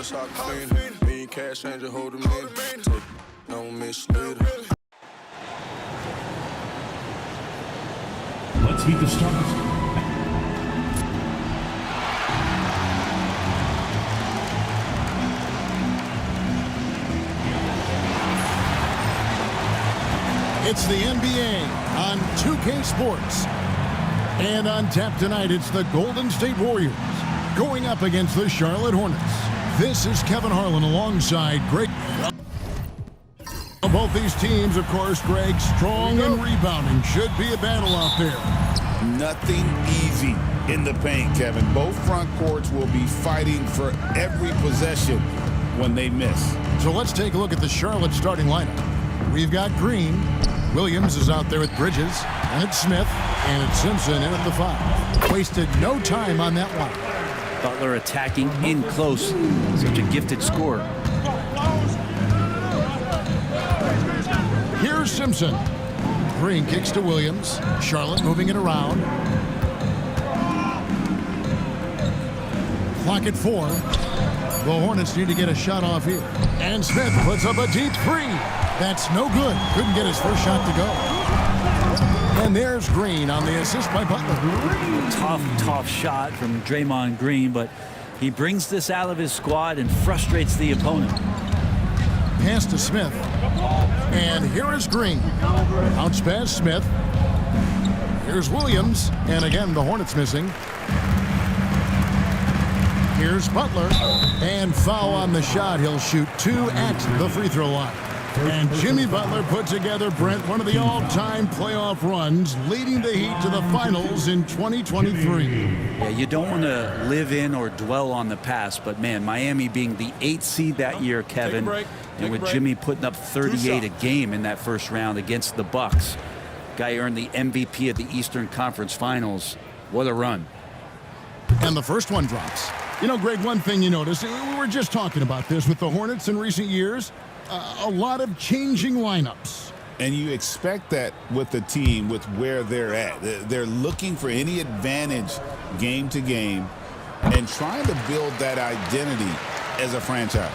soccer fiend. Me cash changer, hold them in. Take, don't mislead her. Let's meet the stars. It's the NBA on 2K Sports. And on tap tonight, it's the Golden State Warriors going up against the Charlotte Hornets. This is Kevin Harlan alongside Greg. Both these teams, of course, Greg, strong and rebounding. Should be a battle out there. Nothing easy in the paint, Kevin. Both front courts will be fighting for every possession when they miss. So let's take a look at the Charlotte starting lineup. We've got Green. Williams is out there with Bridges. And it's Smith. And it's Simpson in at the 5. Wasted no time on that one. Butler attacking in close. Such a gifted scorer. Here's Simpson. Green kicks to Williams. Charlotte moving it around. Clock at 4. The Hornets need to get a shot off here. And Smith puts up a deep 3. That's no good. Couldn't get his first shot to go. And there's Green on the assist by Butler. Tough shot from Draymond Green, but he brings this out of his squad and frustrates the opponent. Pass to Smith. And here is Green. Bounce pass Smith. Here's Williams. And again, the Hornets missing. Here's Butler. And foul on the shot. He'll shoot 2 at the free throw line. And Jimmy Butler put together, Brent, one of the all-time playoff runs, leading the Heat to the finals in 2023. Yeah, you don't want to live in or dwell on the past, but man, Miami being the 8th seed that year, Kevin, and with Jimmy putting up 38 a game in that first round against the Bucks. Guy earned the MVP of the Eastern Conference Finals. What a run. And the first one drops. You know, Greg, one thing you notice, we were just talking about this with the Hornets in recent years, a lot of changing lineups. And you expect that with the team, with where they're at. They're looking for any advantage game to game and trying to build that identity as a franchise.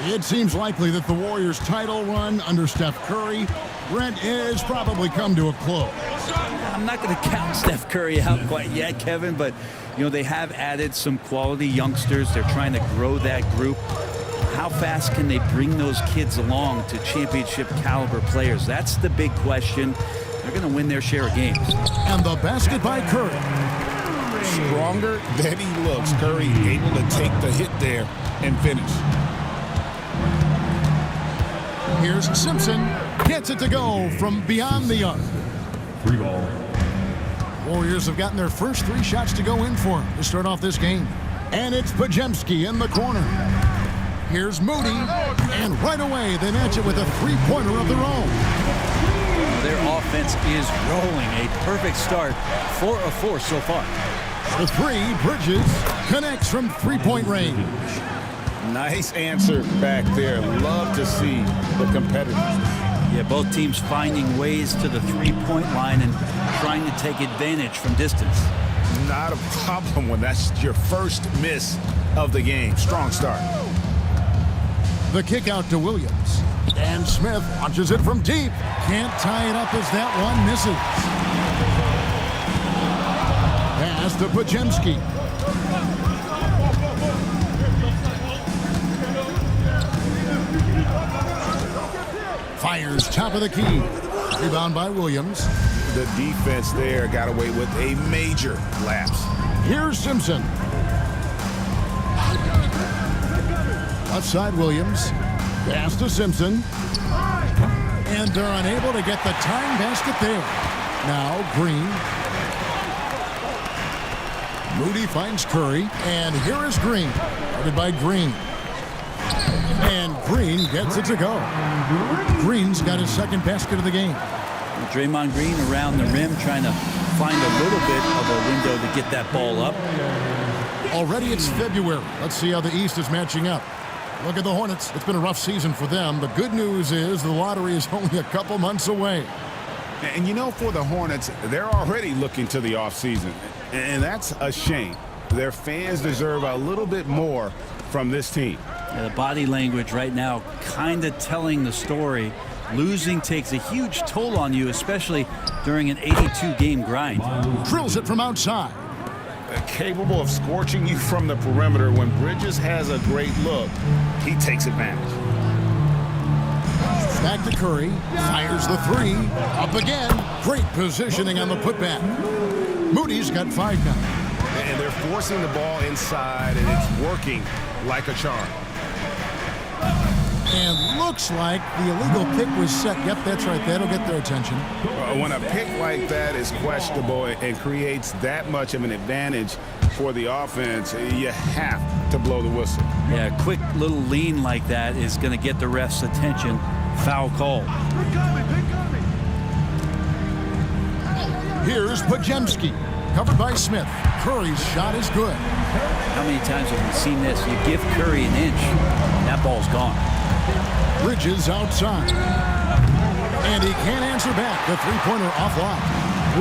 It seems likely that the Warriors' title run under Steph Curry, Brent, has probably come to a close. I'm not going to count Steph Curry out quite yet, Kevin, but, you know, they have added some quality youngsters. They're trying to grow that group. How fast can they bring those kids along to championship caliber players? That's the big question. They're going to win their share of games. And the basket by Curry. Stronger than he looks. Curry able to take the hit there and finish. Here's Simpson. Gets it to go from beyond the arc. Free ball. Warriors have gotten their first 3 shots to go in for him to start off this game. And it's Pajemski in the corner. Here's Moody. And right away, they match it with a 3-pointer of their own. Their offense is rolling. A perfect start. 4 of 4 so far. The 3, Bridges connects from 3-point range. Nice answer back there. Love to see the competitors. Yeah, both teams finding ways to the 3-point line and trying to take advantage from distance. Not a problem when that's your first miss of the game. Strong start. The kick out to Williams. And Smith launches it from deep. Can't tie it up as that one misses. Pass to Pajemski. Fires top of the key. Rebound by Williams. The defense there got away with a major lapse. Here's Simpson. Left side Williams. Pass to Simpson. And they're unable to get the tying basket there. Now Green. Moody finds Curry. And here is Green. Guarded by Green. And Green gets it to go. Green's got his second basket of the game. Draymond Green around the rim trying to find a little bit of a window to get that ball up. Already it's February. Let's see how the East is matching up. Look at the Hornets. It's been a rough season for them. The good news is the lottery is only a couple months away. And you know, for the Hornets, they're already looking to the offseason. And that's a shame. Their fans deserve a little bit more from this team. Yeah, the body language right now kind of telling the story. Losing takes a huge toll on you, especially during an 82-game grind. Drills it from outside. Capable of scorching you from the perimeter. When Bridges has a great look, he takes advantage. Back to Curry. Fires the three. Up again. Great positioning on the putback. Moody's got 5 now. And they're forcing the ball inside, and it's working like a charm. And looks like the illegal pick was set. Yep, that's right. That'll get their attention. When a pick like that is questionable and creates that much of an advantage for the offense, you have to blow the whistle. Yeah, a quick little lean like that is going to get the ref's attention. Foul call. Here's Pajemski. Covered by Smith. Curry's shot is good. How many times have we seen this? You give Curry an inch, that ball's gone. Bridges outside. And he can't answer back. The three-pointer offline.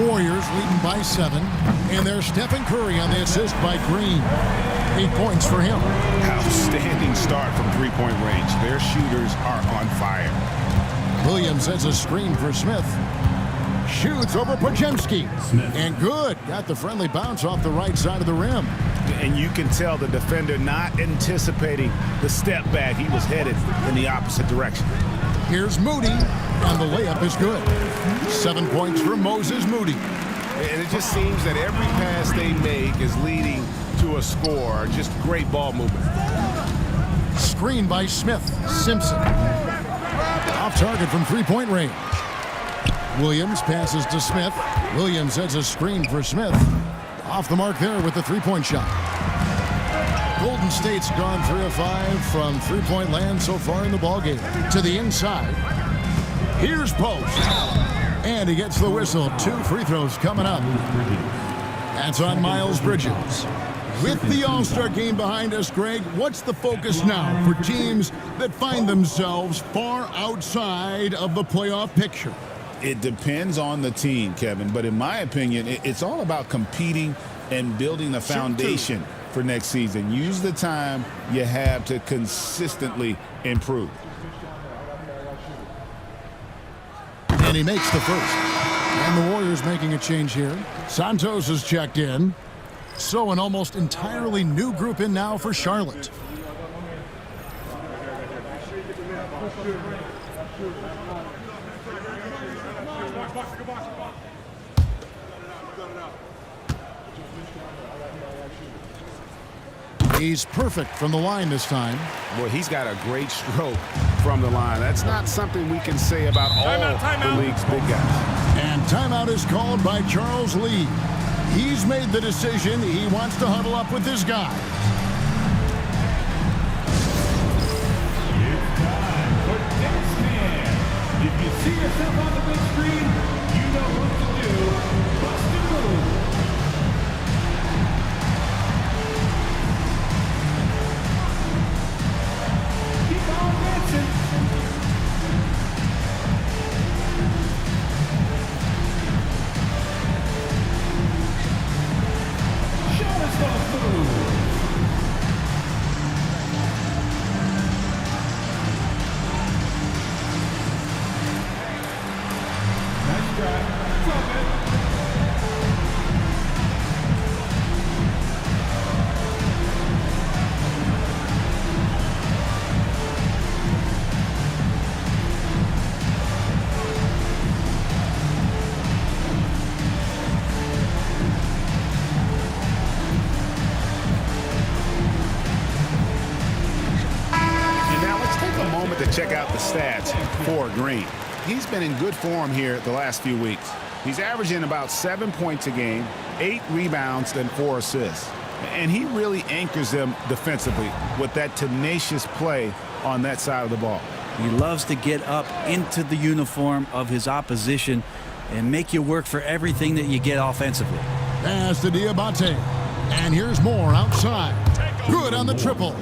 Warriors leading by 7. And there's Stephen Curry on the assist by Green. 8 points for him. Outstanding start from three-point range. Their shooters are on fire. Williams has a screen for Smith. Shoots over Pajemski. And good. Got the friendly bounce off the right side of the rim. And you can tell the defender not anticipating the step back. He was headed in the opposite direction. Here's Moody. And the layup is good. 7 points for Moses Moody. And it just seems that every pass they make is leading to a score. Just great ball movement. Screen by Smith. Simpson. Off target from three-point range. Williams passes to Smith. Williams has a screen for Smith. Off the mark there with the three-point shot. Golden State's gone 3 of 5 from three-point land so far in the ballgame. To the inside. Here's Post. And he gets the whistle. 2 free throws coming up. That's on Miles Bridges. With the All-Star game behind us, Greg, what's the focus now for teams that find themselves far outside of the playoff picture? It depends on the team, Kevin, but in my opinion, it's all about competing and building the foundation for next season. Use the time you have to consistently improve. And he makes the first. And the Warriors making a change here. Santos has checked in. So an almost entirely new group in now for Charlotte. He's perfect from the line this time. Well, he's got a great stroke from the line. That's not something we can say about all the league's big guys. And timeout is called by Charles Lee. He's made the decision. He wants to huddle up with his guy. It's time for next man. If you see yourself on the big screen, you know what to do. Bust the move. Keep on dancing. Show us the move. Nice try. Flip it. And now let's take a moment to check out the stats for Green. He's been in good form here the last few weeks. He's averaging about 7 points a game, 8 rebounds, and 4 assists. And he really anchors them defensively with that tenacious play on that side of the ball. He loves to get up into the uniform of his opposition and make you work for everything that you get offensively. Pass to Diabate. And here's more outside. Good on the triple.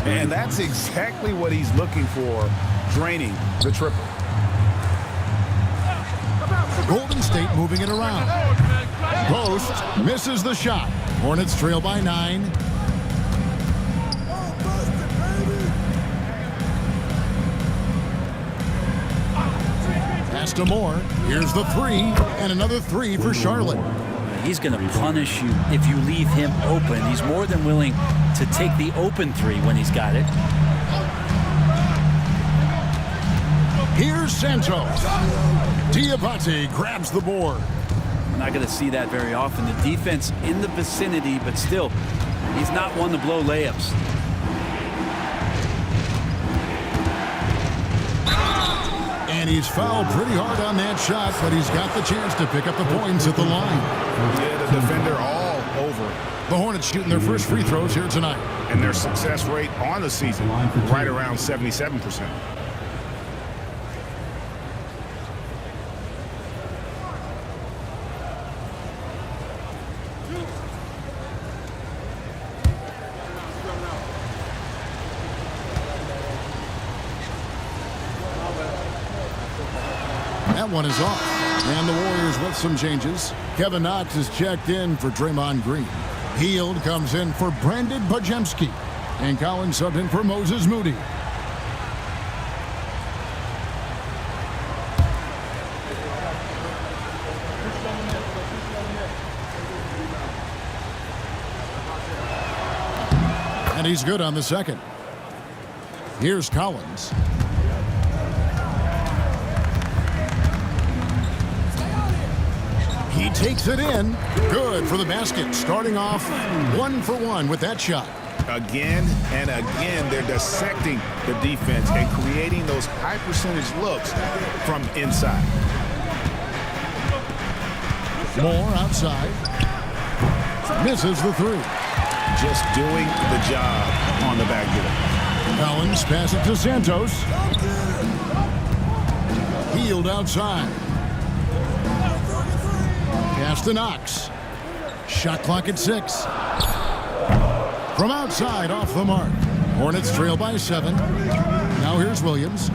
And that's exactly what he's looking for, draining the triple. Golden State moving it around. Post misses the shot. Hornets trail by 9. Pass to Moore. Here's the three, and another three for Charlotte. He's going to punish you if you leave him open. He's more than willing to take the open three when he's got it. Here's Santos. Diabate grabs the board. We're not going to see that very often. The defense in the vicinity, but still, he's not one to blow layups. And he's fouled pretty hard on that shot, but he's got the chance to pick up the points at the line. Yeah, the defender all over. The Hornets shooting their first free throws here tonight. And their success rate on the season, right around 77%. That one is off. And the Warriors with some changes. Kevin Knox is checked in for Draymond Green. Hield comes in for Brandon Bajemski. And Collins subbed in for Moses Moody. And he's good on the second. Here's Collins. He takes it in. Good for the basket. Starting off 1 for 1 with that shot. Again and again, they're dissecting the defense and creating those high percentage looks from inside. Moore outside. Misses the three. Just doing the job on the backboard. Collins passes it to Santos. Hield outside. Pass to Knox. Shot clock at 6. From outside, off the mark. Hornets trail by 7. Now here's Williams.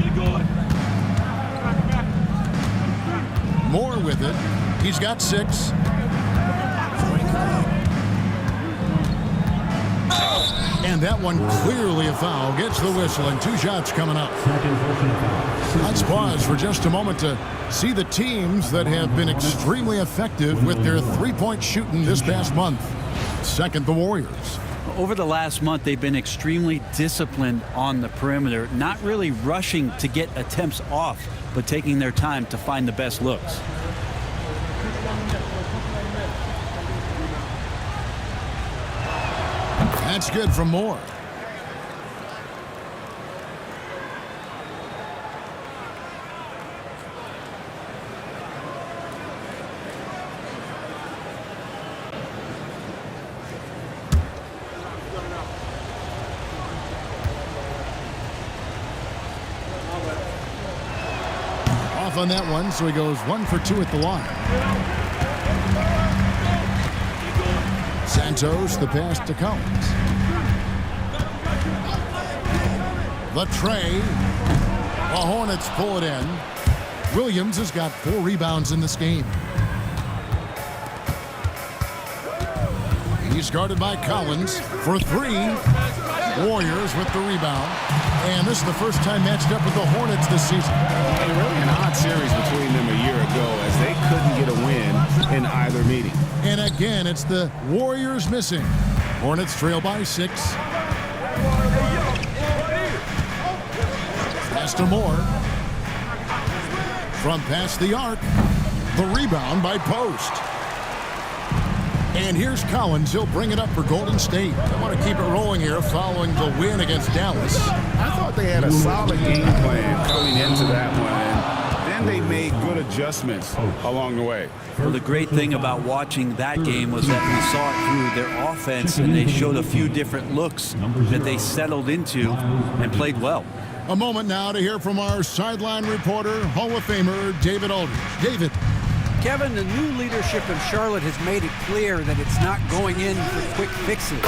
Moore with it. He's got 6. And that one clearly a foul. Gets the whistle and 2 shots coming up. Let's pause for just a moment to see the teams that have been extremely effective with their three-point shooting this past month. Second, the Warriors. Over the last month, they've been extremely disciplined on the perimeter, not really rushing to get attempts off, but taking their time to find the best looks. That's good from Moore. Off on that one, so he goes 1 for 2 at the line. Santos, the pass to Collins. The tray. The Hornets pull it in. Williams has got 4 rebounds in this game. He's guarded by Collins for 3. Warriors with the rebound. And this is the first time matched up with the Hornets this season. Really an odd series between them a year ago as they couldn't get a win in either meeting. And again, it's the Warriors missing. Hornets trail by 6. Pass to Moore. From past the arc. The rebound by Post. And here's Collins. He'll bring it up for Golden State. They want to keep it rolling here following the win against Dallas. I thought they had a solid game plan coming into that one. Then they made good adjustments along the way. Well, the great thing about watching that game was that we saw it through their offense, and they showed a few different looks that they settled into and played well. A moment now to hear from our sideline reporter, Hall of Famer David Aldridge. David. Kevin, the new leadership in Charlotte has made it clear that it's not going in for quick fixes.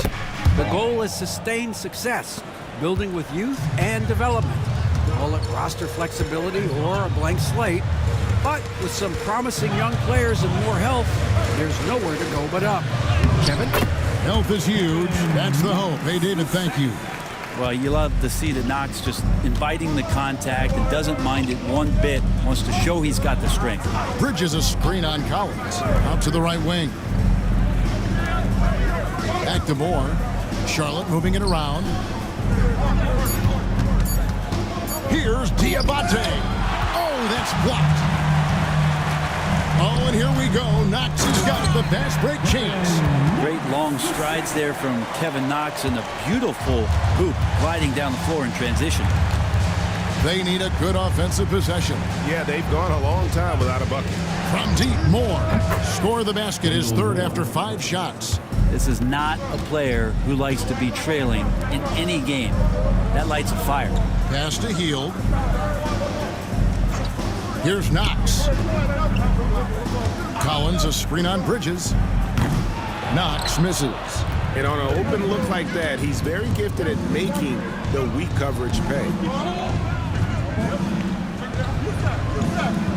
The goal is sustained success, building with youth and development. Call it roster flexibility or a blank slate. But with some promising young players and more health, there's nowhere to go but up. Kevin? Health is huge. That's the hope. Hey, David, thank you. Well, you love to see that Knox just inviting the contact and doesn't mind it one bit, wants to show he's got the strength. Bridges a screen on Collins. Out to the right wing. Back to Moore. Charlotte moving it around. Here's Diabate. Oh, that's blocked. Oh, and here we go. Knox has got the fast break chance. Great long strides there from Kevin Knox and a beautiful hoop gliding down the floor in transition. They need a good offensive possession. Yeah, they've gone a long time without a bucket. From deep, Moore. Score the basket, his third after 5 shots. This is not a player who likes to be trailing in any game. That lights a fire. Pass to Hield. Here's Knox. Collins a screen on Bridges. Knox misses. And on an open look like that, he's very gifted at making the weak coverage pay.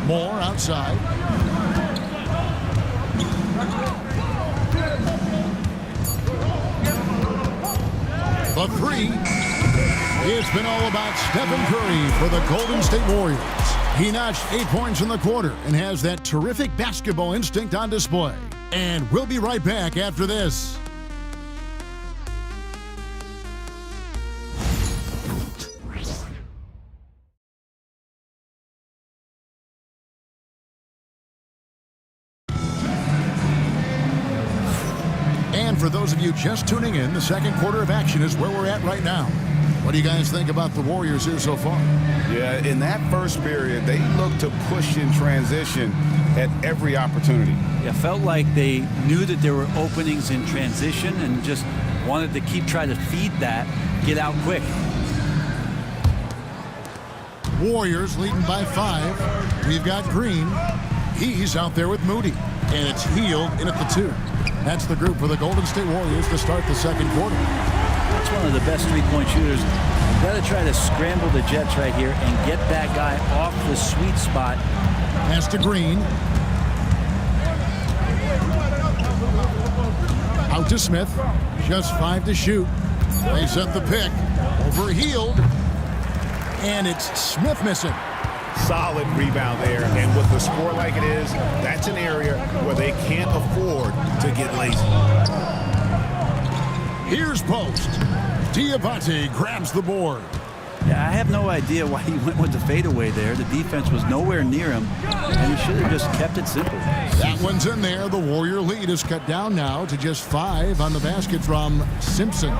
Moore outside. The three. It's been all about Stephen Curry for the Golden State Warriors. He notched 8 points in the quarter and has that terrific basketball instinct on display. And we'll be right back after this. And for those of you just tuning in, the second quarter of action is where we're at right now. What do you guys think about the Warriors here so far? Yeah, in that first period, they looked to push in transition at every opportunity. Yeah, felt like they knew that there were openings in transition and just wanted to keep trying to feed that, get out quick. Warriors leading by 5. We've got Green. He's out there with Moody. And it's Hield in at the 2. That's the group for the Golden State Warriors to start the second quarter. That's one of the best three-point shooters. You've got to try to scramble the Jets right here and get that guy off the sweet spot. Pass to Green. Out to Smith. Just 5 to shoot. They set the pick. Over Hield. And it's Smith missing. Solid rebound there, and with the score like it is, that's an area where they can't afford to get lazy. Here's post. Diabate grabs the board. Yeah, I have no idea why he went with the fadeaway there. The defense was nowhere near him, and he should have just kept it simple. That one's in there. The Warrior lead is cut down now to just 5 on the basket from Simpson.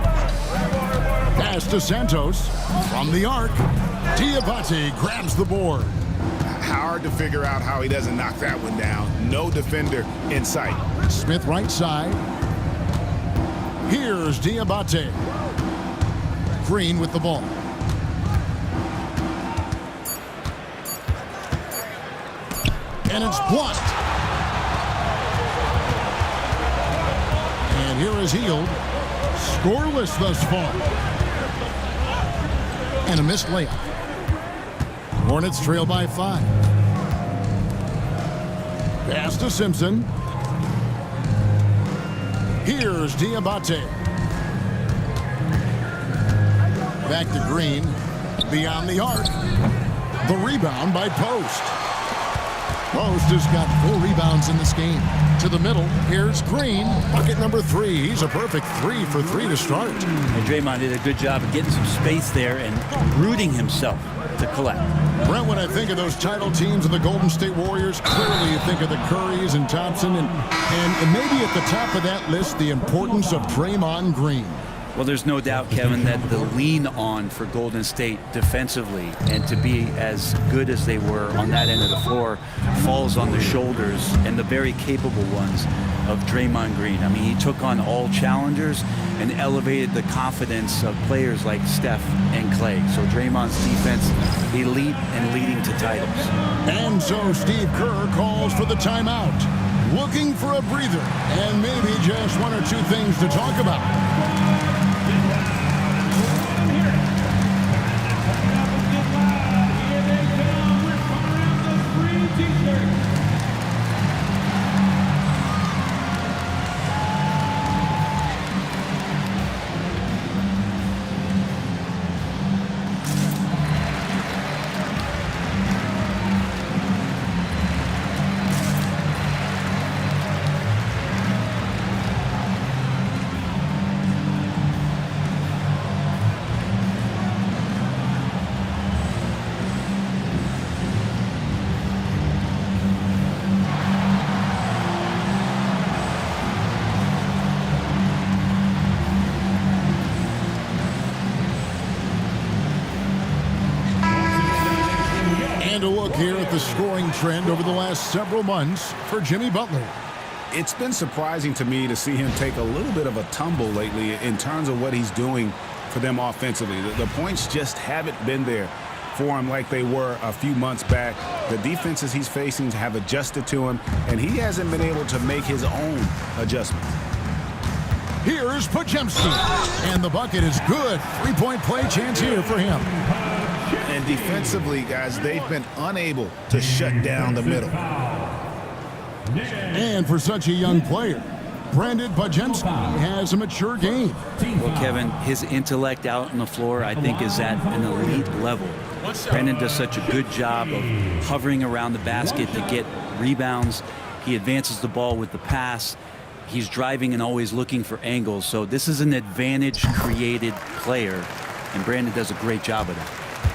Pass to Santos from the arc. Diabate grabs the board. Hard to figure out how he doesn't knock that one down. No defender in sight. Smith right side. Here's Diabate. Green with the ball. And it's blocked. And here is Hield. Scoreless thus far. And a missed layup. Hornets trail by 5. Pass to Simpson. Here's Diabate. Back to Green. Beyond the arc. The rebound by Post. Post has got 4 rebounds in this game. To the middle, here's Green. Bucket number 3. He's a perfect 3 for 3 to start. And Draymond did a good job of getting some space there and rooting himself to collect. Brent, when I think of those title teams of the Golden State Warriors, clearly you think of the Currys and Thompson, and maybe at the top of that list, the importance of Draymond Green. Well, there's no doubt, Kevin, that the lean on for Golden State defensively and to be as good as they were on that end of the floor falls on the shoulders and the very capable ones of Draymond Green. I mean, he took on all challengers and elevated the confidence of players like Steph and Clay. So Draymond's defense, elite and leading to titles. And so Steve Kerr calls for the timeout, looking for a breather and maybe just 1 or 2 things to talk about. And a look here at the scoring trend over the last several months for Jimmy Butler. It's been surprising to me to see him take a little bit of a tumble lately in terms of what he's doing for them offensively. The points just haven't been there for him like they were a few months back. The defenses he's facing have adjusted to him, and he hasn't been able to make his own adjustments. Here's Podziemski, and the bucket is good. Three-point play chance here for him. And defensively, guys, they've been unable to shut down the middle. And for such a young player, Brandon Podziemski has a mature game. Well, Kevin, his intellect out on the floor, I think, is at an elite level. Brandon does such a good job of hovering around the basket to get rebounds. He advances the ball with the pass. He's driving and always looking for angles. So this is an advantage-created player, and Brandon does a great job of that.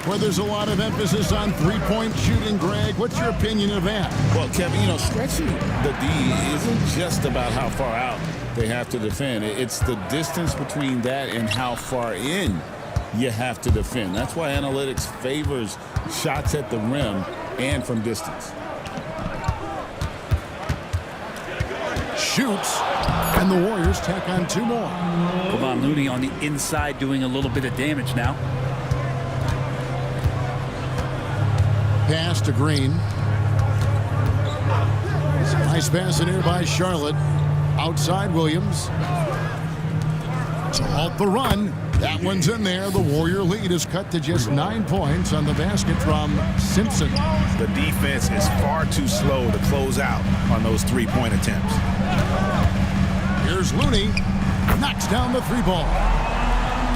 Well, there's a lot of emphasis on three-point shooting, Greg. What's your opinion of that? Well, Kevin, stretching the D isn't just about how far out they have to defend. It's the distance between that and how far in you have to defend. That's why analytics favors shots at the rim and from distance. Shoots, and the Warriors tack on two more. Kevon Looney on the inside doing a little bit of damage now. Pass to Green. Nice pass in here by Charlotte. Outside Williams. To halt the run. That one's in there. The Warrior lead is cut to just 9 points on the basket from Simpson. The defense is far too slow to close out on those three-point attempts. Here's Looney. Knocks down the three ball.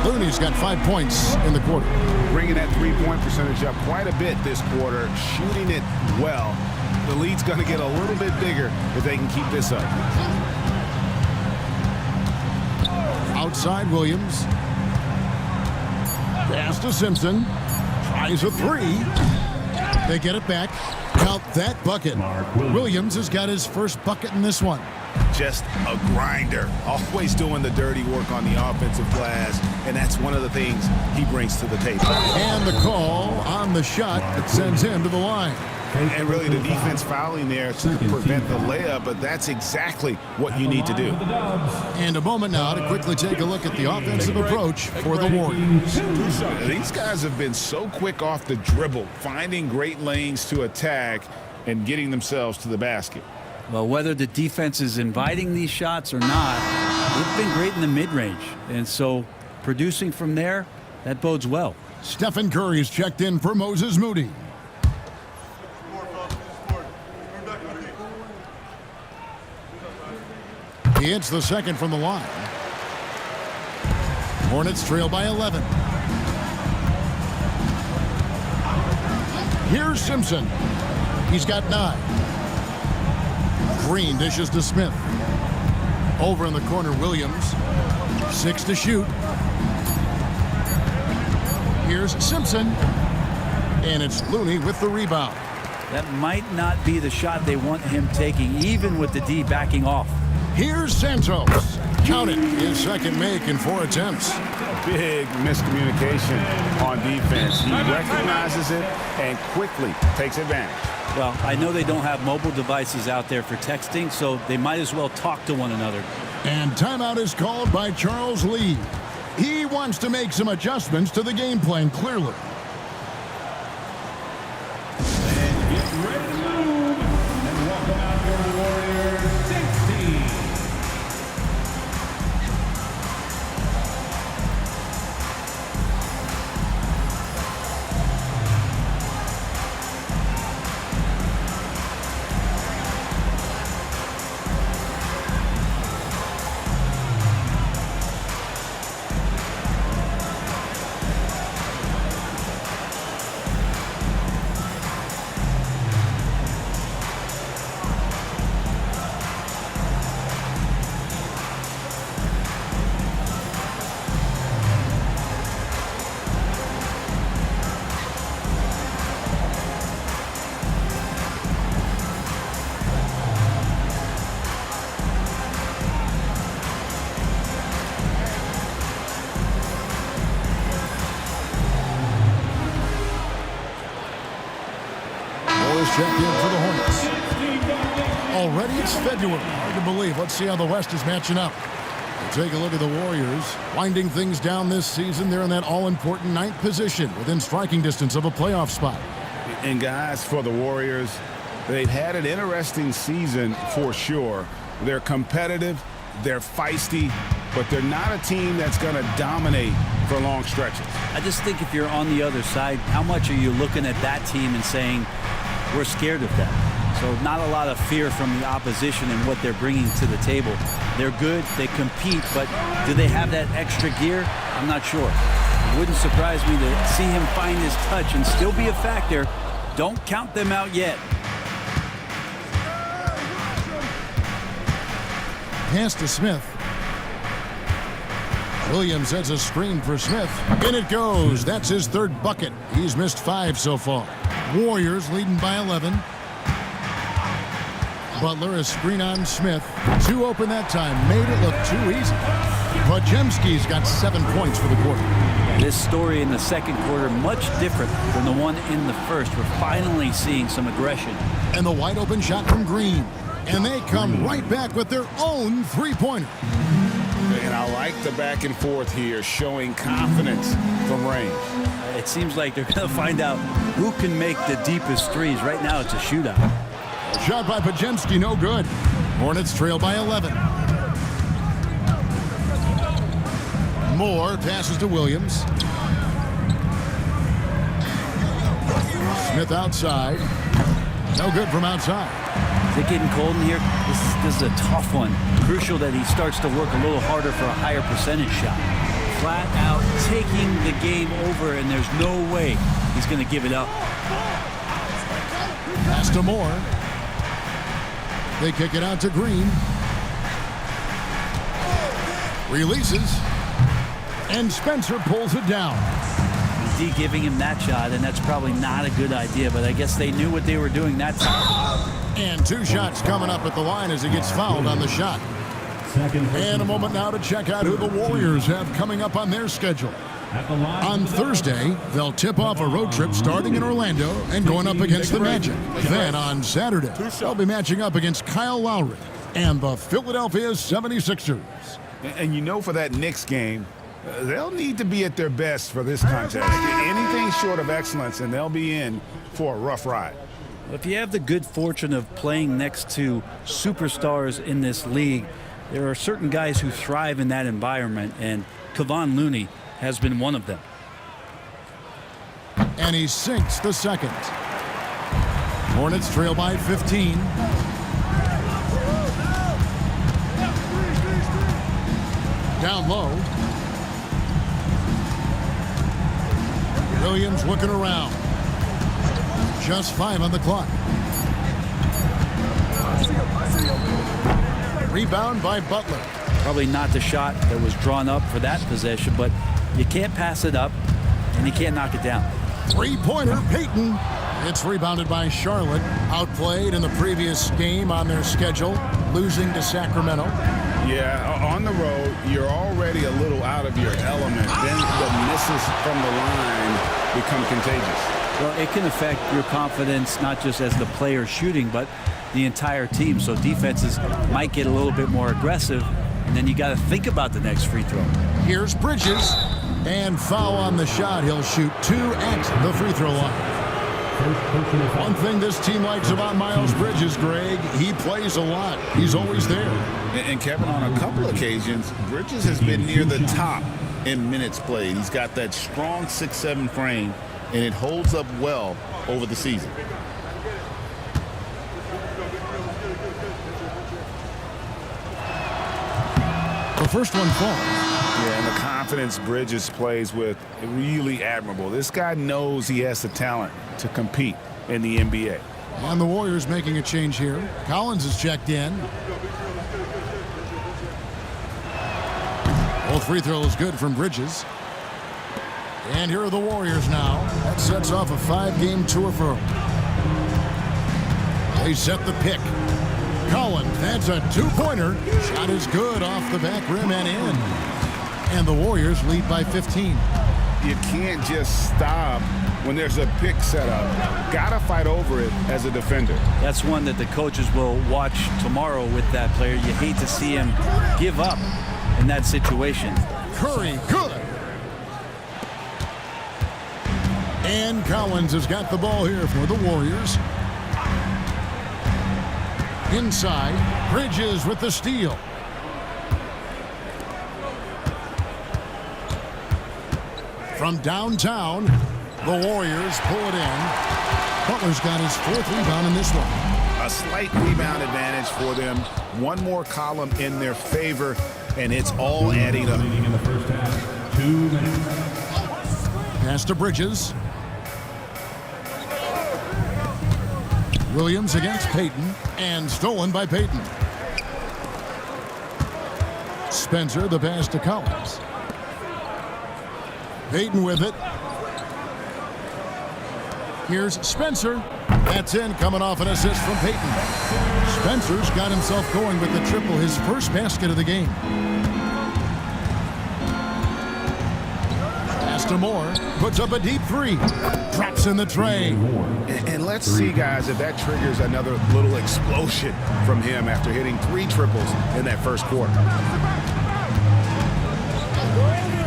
Looney's got 5 points in the quarter. Bringing that three-point percentage up quite a bit this quarter, shooting it well. The lead's going to get a little bit bigger if they can keep this up. Outside Williams. Pass to Simpson. Tries a three. They get it back. Count that bucket. Williams has got his first bucket in this one. Just a grinder, always doing the dirty work on the offensive glass, and that's one of the things he brings to the table. And the call on the shot that sends him to the line. And really the defense fouling there to prevent the layup, but that's exactly what you need to do. And a moment now to quickly take a look at the offensive approach for the Warriors. These guys have been so quick off the dribble, finding great lanes to attack and getting themselves to the basket. Well, whether the defense is inviting these shots or not, they've been great in the mid-range. And so producing from there, that bodes well. Stephen Curry is checked in for Moses Moody. He hits the second from the line. Hornets trail by 11. Here's Simpson. He's got 9. Green dishes to Smith. Over in the corner, Williams. 6 to shoot. Here's Simpson. And it's Looney with the rebound. That might not be the shot they want him taking, even with the D backing off. Here's Santos. Count it. His second make in 4 attempts. Big miscommunication on defense. He recognizes it and quickly takes advantage. Well, I know they don't have mobile devices out there for texting, so they might as well talk to one another. And timeout is called by Charles Lee. He wants to make some adjustments to the game plan, clearly. And get ready to move. And welcome out your Warriors 16. He'll check in for the Hornets. Already it's February. Hard to believe. Let's see how the West is matching up. We'll take a look at the Warriors. Winding things down this season, they're in that all-important 9th position within striking distance of a playoff spot. And guys, for the Warriors, they've had an interesting season for sure. They're competitive, they're feisty, but they're not a team that's going to dominate for long stretches. I just think if you're on the other side, how much are you looking at that team and saying, we're scared of them? So not a lot of fear from the opposition and what they're bringing to the table. They're good, they compete, but do they have that extra gear? I'm not sure. It wouldn't surprise me to see him find his touch and still be a factor. Don't count them out yet. Pass to Smith. Williams has a screen for Smith. In it goes. That's his 3rd bucket. He's missed 5 so far. Warriors leading by 11. Butler a screen on Smith. 2 open that time. Made it look too easy. Podziemski's got 7 points for the quarter. This story in the second quarter much different than the one in the first. We're finally seeing some aggression. And the wide open shot from Green. And they come right back with their own 3-pointer. And I like the back and forth here, showing confidence from range. It seems like they're going to find out who can make the deepest threes. Right now it's a shootout. Shot by Podziemski, no good. Hornets trail by 11. Moore passes to Williams. Smith outside. No good from outside. Is it getting cold in here? This is a tough one. Crucial that he starts to work a little harder for a higher percentage shot. Flat out taking the game over, and there's no way he's going to give it up. Pass to Moore. They kick it out to Green. Releases. And Spencer pulls it down. D giving him that shot, and that's probably not a good idea, but I guess they knew what they were doing that time. And 2 shots coming up at the line as he gets fouled on the shot. And a moment now to check out who the Warriors have coming up on their schedule. On Thursday, they'll tip off a road trip starting in Orlando and going up against the Magic. Then on Saturday, they'll be matching up against Kyle Lowry and the Philadelphia 76ers. And you know, for that Knicks game, they'll need to be at their best for this contest. Anything short of excellence, and they'll be in for a rough ride. If you have the good fortune of playing next to superstars in this league, there are certain guys who thrive in that environment, and Kevon Looney has been one of them. And he sinks the second. Hornets trail by 15. Down low. Williams looking around. Just 5 on the clock. Rebound by Butler. Probably not the shot that was drawn up for that possession, but you can't pass it up, and you can't knock it down. 3-pointer, Payton. It's rebounded by Charlotte. Outplayed in the previous game on their schedule, losing to Sacramento. Yeah, on the road, you're already a little out of your element. Then the misses from the line become contagious. Well, it can affect your confidence, not just as the player shooting, but the entire team. So defenses might get a little bit more aggressive, and then you got to think about the next free throw. Here's Bridges, and foul on the shot. He'll shoot 2 at the free throw line. One thing this team likes about Miles Bridges, Greg, he plays a lot. He's always there. And Kevin, on a couple occasions, Bridges has been near the top in minutes played. He's got that strong 6'7" frame, and it holds up well over the season. The first one falls. Yeah, and the confidence Bridges plays with, really admirable. This guy knows he has the talent to compete in the NBA. And the Warriors making a change here. Collins is checked in. Both free throws good from Bridges. And here are the Warriors now. That sets off a 5-game tour for them. They set the pick. Collins, that's a 2-pointer. Shot is good off the back rim and in. And the Warriors lead by 15. You can't just stop when there's a pick set up. Got to fight over it as a defender. That's one that the coaches will watch tomorrow with that player. You hate to see him give up in that situation. Curry, good. And Collins has got the ball here for the Warriors. Inside, Bridges with the steal. From downtown, the Warriors pull it in. Butler's got his 4th rebound in this one. A slight rebound advantage for them. One more column in their favor, and it's all adding up. In the first half, 2 minutes. Pass to Bridges. Williams against Payton, and stolen by Payton. Spencer, the pass to Collins. Payton with it. Here's Spencer. That's in, coming off an assist from Payton. Spencer's got himself going with the triple, his first basket of the game. Pass to Moore, puts up a deep 3. Drops in the tray. And let's see, guys, if that triggers another little explosion from him after hitting 3 triples in that first quarter.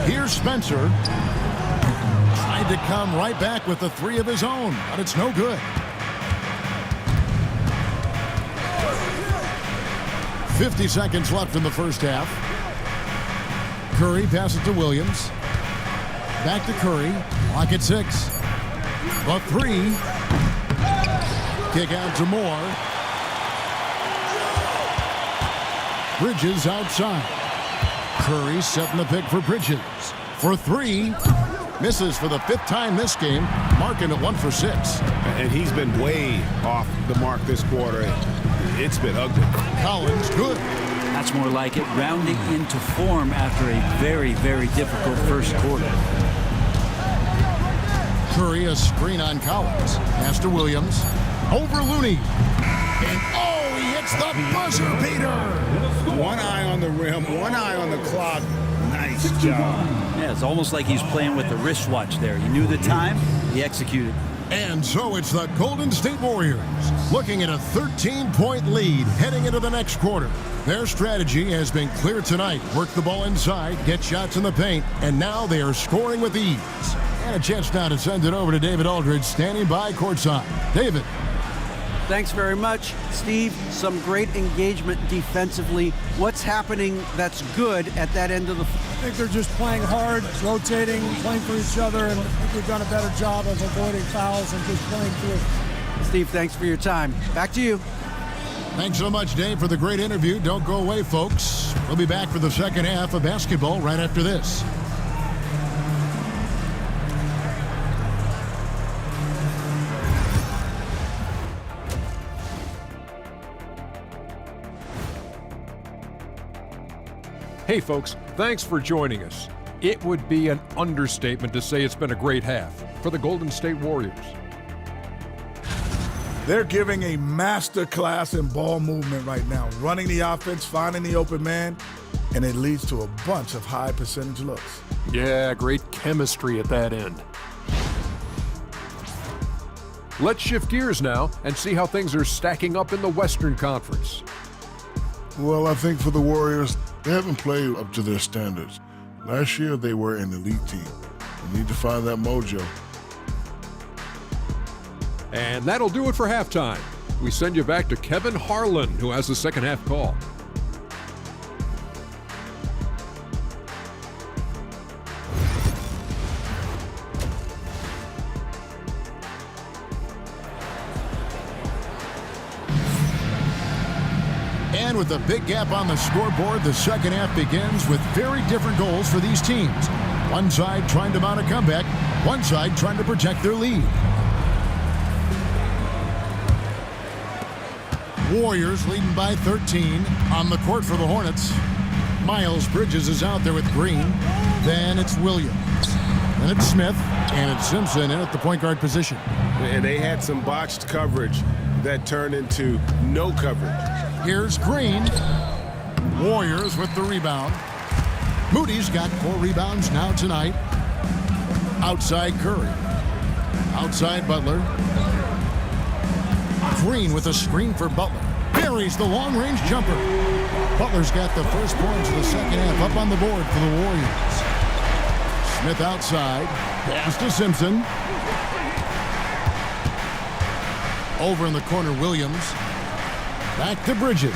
Here's Spencer. Tried to come right back with the 3 of his own, but it's no good. 50 seconds left in the first half. Curry passes to Williams. Back to Curry. Clock at 6. The 3. Kick out to Moore. Bridges outside. Curry setting the pick for Bridges. For 3. Misses for the 5th time this game, marking it 1 for 6. And he's been way off the mark this quarter. It's been ugly. Collins, good. That's more like it, rounding into form after a very, very difficult first quarter. Curry, a screen on Collins. Pass to Williams. Over Looney. And oh, he hits the buzzer beater. One eye on the rim, one eye on the clock. Nice job. Yeah, it's almost like he's playing with the wristwatch there. He knew the time, he executed. And so it's the Golden State Warriors looking at a 13-point lead heading into the next quarter. Their strategy has been clear tonight. Work the ball inside, get shots in the paint, and now they are scoring with ease. And a chance now to send it over to David Aldridge, standing by courtside. David. Thanks very much, Steve. Some great engagement defensively. What's happening that's good at that end of the floor? I think they're just playing hard, rotating, playing for each other, and I think we've done a better job of avoiding fouls and just playing through. Steve, thanks for your time. Back to you. Thanks so much, Dave, for the great interview. Don't go away, folks. We'll be back for the second half of basketball right after this. Hey folks, thanks for joining us. It would be an understatement to say it's been a great half for the Golden State Warriors. They're giving a master class in ball movement right now, running the offense, finding the open man, and it leads to a bunch of high percentage looks. Yeah, great chemistry at that end. Let's shift gears now and see how things are stacking up in the Western Conference. Well, I think for the Warriors, they haven't played up to their standards. Last year, they were an elite team. They need to find that mojo. And that'll do it for halftime. We send you back to Kevin Harlan, who has the second half call. And with a big gap on the scoreboard, the second half begins with very different goals for these teams. One side trying to mount a comeback, one side trying to protect their lead. Warriors leading by 13 on the court for the Hornets. Miles Bridges is out there with Green. Then it's Williams. Then it's Smith. And it's Simpson in at the point guard position. And they had some botched coverage that turned into no coverage. Here's Green. Warriors with the rebound. Moody's got 4 rebounds now tonight. Outside Curry. Outside Butler. Green with a screen for Butler. Buries the long-range jumper. Butler's got the first points of the second half up on the board for the Warriors. Smith outside. Pass to Simpson. Over in the corner, Williams. Back to Bridges.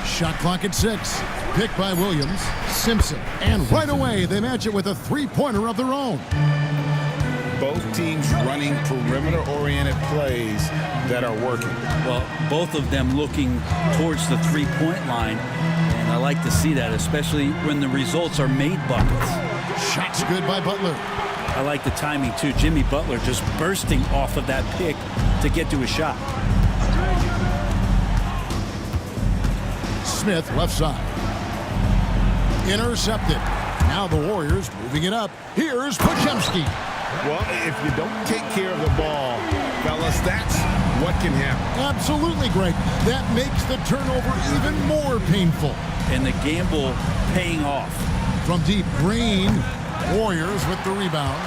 Shot clock at 6. Picked by Williams. Simpson. And right away, they match it with a three-pointer of their own. Both teams running perimeter-oriented plays that are working. Well, both of them looking towards the three-point line, and I like to see that, especially when the results are made buckets. Shots good by Butler. I like the timing, too. Jimmy Butler just bursting off of that pick to get to a shot. Smith left side. Intercepted. Now the Warriors moving it up. Here's Podziemski. Well, if you don't take care of the ball, fellas, that's what can happen. Absolutely, Greg. That makes the turnover even more painful. And the gamble paying off. From deep, Green. Warriors with the rebound.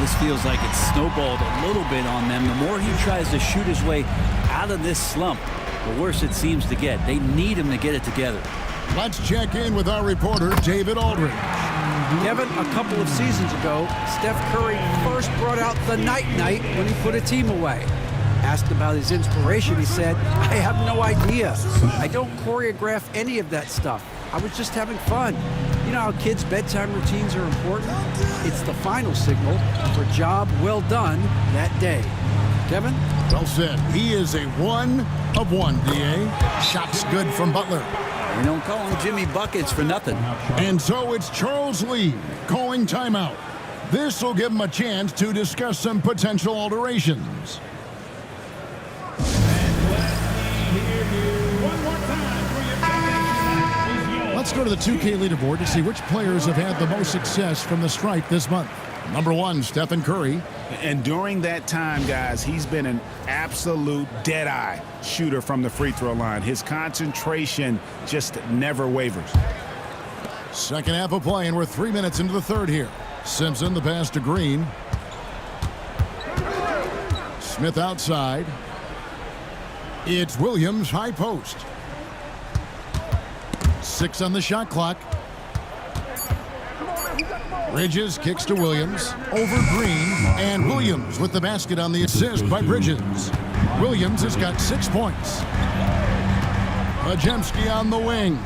This feels like it's snowballed a little bit on them. The more he tries to shoot his way out of this slump, the worse it seems to get. They need him to get it together. Let's check in with our reporter, David Aldridge. Kevin, a couple of seasons ago, Steph Curry first brought out the night-night when he put a team away. Asked about his inspiration, he said, "I have no idea. I don't choreograph any of that stuff. I was just having fun." You know how kids' bedtime routines are important? It's the final signal for job well done that day. Kevin? Well said. He is a 1 of 1, D.A. Shots good from Butler. We don't call him Jimmy Buckets for nothing. And so it's Charles Lee calling timeout. This will give him a chance to discuss some potential alterations. Let's go to the 2K leaderboard to see which players have had the most success from the stripe this month. Number 1, Stephen Curry. And during that time, guys, he's been an absolute dead-eye shooter from the free throw line. His concentration just never wavers. Second half of play, and we're 3 minutes into the third here. Simpson, the pass to Green. Smith outside. It's Williams, high post. 6 on the shot clock. Bridges kicks to Williams. Over Green. And Williams with the basket on the assist by Bridges. Williams has got 6 points. Podziemski on the wing.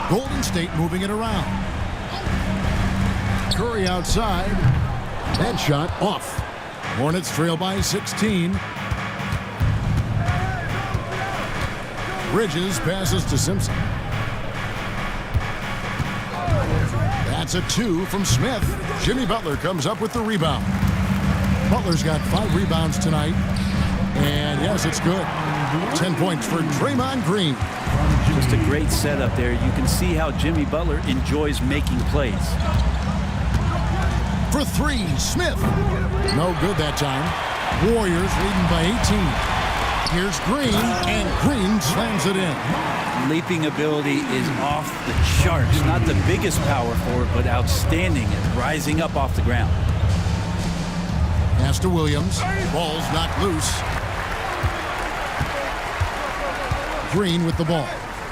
Golden State moving it around. Curry outside. That shot off. Hornets trail by 16. Bridges passes to Simpson. That's a 2 from Smith. Jimmy Butler comes up with the rebound. Butler's got 5 rebounds tonight. And yes, it's good. 10 points for Draymond Green. Just a great setup there. You can see how Jimmy Butler enjoys making plays. For 3, Smith. No good that time. Warriors leading by 18. Here's Green, and Green slams it in. Leaping ability is off the charts. Not the biggest power forward, but outstanding at rising up off the ground. Pass to Williams. Ball's knocked loose. Green with the ball.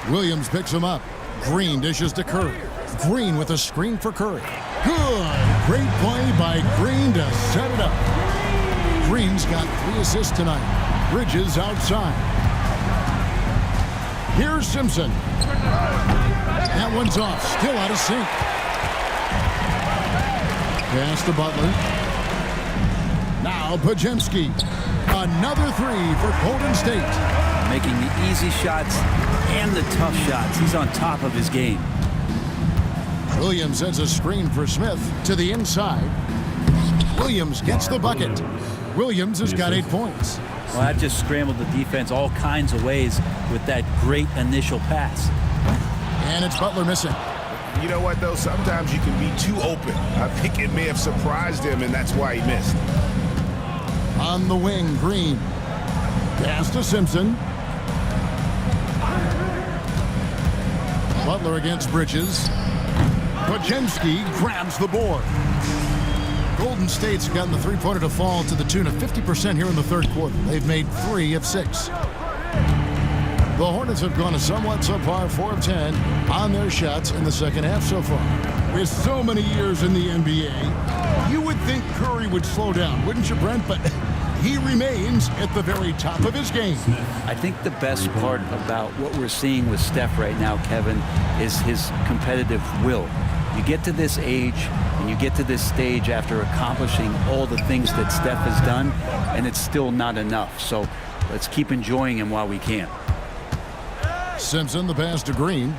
Williams picks him up. Green dishes to Curry. Green with a screen for Curry. Good. Great play by Green to set it up. Green's got 3 assists tonight. Bridges outside. Here's Simpson. That one's off. Still out of sync. Pass to Butler. Now Podziemski. Another 3 for Golden State. Making the easy shots and the tough shots. He's on top of his game. Williams sends a screen for Smith to the inside. Williams gets the bucket. Williams has got 8 points. Well, that just scrambled the defense all kinds of ways with that great initial pass. And it's Butler missing. You know what, though? Sometimes you can be too open. I think it may have surprised him, and that's why he missed. On the wing, Green. Pass to Simpson. Butler against Bridges. Pajemski grabs the board. Golden State's gotten the three-pointer to fall to the tune of 50% here in the third quarter. They've made 3 of 6. The Hornets have gone a somewhat subpar 4 of 10 on their shots in the second half so far. With so many years in the NBA, you would think Curry would slow down, wouldn't you, Brent? But he remains at the very top of his game. I think the best part about what we're seeing with Steph right now, Kevin, is his competitive will. You get to this age and you get to this stage after accomplishing all the things that Steph has done, and it's still not enough. So let's keep enjoying him while we can. Simpson, the pass to Green.